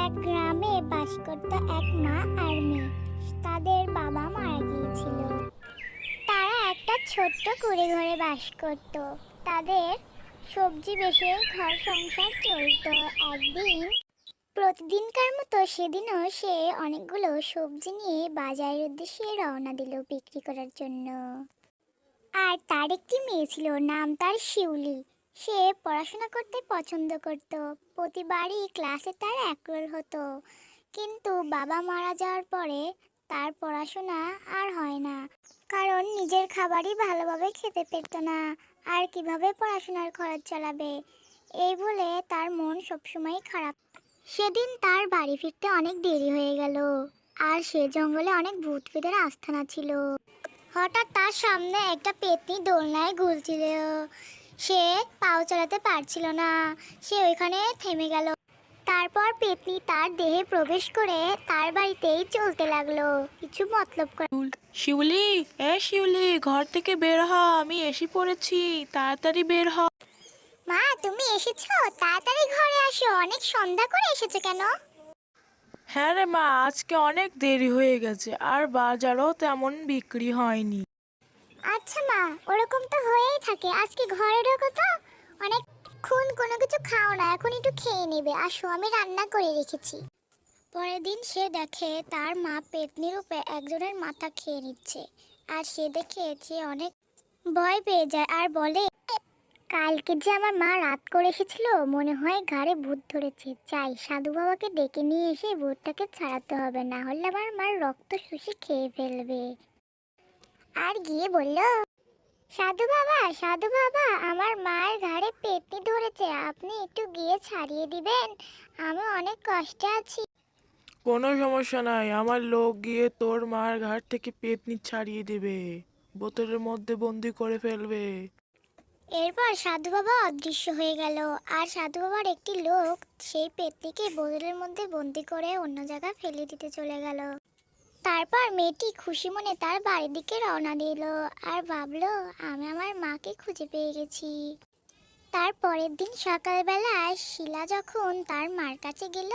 এক গ্রামে বাস করত এক মা আর মেয়ে। তাদের বাবা মারা গিয়েছিল। তারা একটা ছোট্ট কুড়ে ঘরে বাস করত। তাদের সবজি বেচে ঘর সংসার চলত। একদিন প্রতিদিনকার মতো সেদিনও সে অনেকগুলো সবজি নিয়ে বাজারের উদ্দেশ্যে রওনা দিল বিক্রি করার জন্য। আর তার একটি মেয়ে ছিল, নাম তার শিউলি। সে পড়াশোনা করতে পছন্দ করত। প্রতিবারই ক্লাসে তার একরোল হতো। কিন্তু বাবা মারা যাওয়ার পরে তার পড়াশোনা আর হয় না, কারণ নিজের খাবারই ভালোভাবে খেতে পেত না। আর কিভাবে পড়াশোনার খরচ চালাবে, এই বলে তার মন সবসময় খারাপ। সেদিন তার বাড়ি ফিরতে অনেক দেরি হয়ে গেল। আর সে জঙ্গলে অনেক ভূত প্রেতের আস্তানা ছিল। হঠাৎ তার সামনে একটা পেতনি দোলনায় ঘুরছিল। সে পাও চালাতে পারছিল না। সে ওইখানে থেমে গেল। তারপর পেতনি তার দেহে প্রবেশ করে তার বাড়িতেই চলতে লাগলো, কিছু মতলব করে। শিউলি, শিউলি, ঘর থেকে বের হ, আমি এসে পড়েছি, তাড়াতাড়ি বের হ। মা, তুমি এসেছো? তাড়াতাড়ি ঘরে আসো, অনেক সন্ধ্যা করে এসেছো কেন? হ্যাঁ রে মা, আজকে অনেক দেরি হয়ে গেছে, আর বাজারও তেমন বিক্রি হয়নি। আচ্ছা মা, ওরকম তো হয়েই থাকে। আজকে ঘরে ঢোকো তো। অনেকক্ষণ কোনো কিছু খাও না, এখন একটু খেয়ে নেবে। আসো, আমি রান্না করে রেখেছি। পরের দিন সে দেখে তার মা পেতনি রূপে একজনের মাথা খেয়ে নিচ্ছে। আর সে দেখে সে অনেক ভয় পেয়ে যায় আর বলে, কালকে যে আমার মা রাত করে এসেছিল, মনে হয় ঘাড়ে ভূত ধরেছে। চাই সাধু বাবাকে ডেকে নিয়ে এসে ভূতটাকে ছাড়াতে হবে, না হলে আমার মার রক্ত শুষে খেয়ে ফেলবে। আর গিয়ে বলল, সাধু বাবা, সাধু বাবা, আমার মায়ের ঘাড়ে পেতনি ধরেছে, আপনি একটু গিয়ে ছাড়িয়ে দিবেন, আমি অনেক কষ্টে আছি। কোনো সমস্যা নাই, আমার লোক গিয়ে তোর মার ঘাট থেকে পেতনি ছাড়িয়ে দেবে, বোতলের মধ্যে বন্দি করে ফেলবে। এরপর সাধু বাবা অদৃশ্য হয়ে গেল। আর সাধু বাবার একটি লোক সেই পেতনিকে বোতলের মধ্যে বন্দি করে অন্য জায়গায় ফেলে দিতে চলে গেল। তারপর মেয়েটি খুশি মনে তার বাড়ির দিকে রওনা দিল আর ভাবলো, আমি আমার মাকে খুঁজে পেয়ে গেছি। তার পরের দিন সকালবেলায় শিলা যখন তার মার কাছে গেল,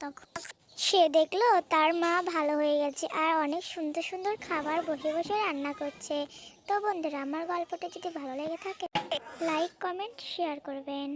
তখন সে দেখলো তার মা ভালো হয়ে গেছে আর অনেক সুন্দর সুন্দর খাবার বসে বসে রান্না করছে। তো বন্ধুরা, আমার গল্পটা যদি ভালো লেগে থাকে, লাইক কমেন্ট শেয়ার করবেন।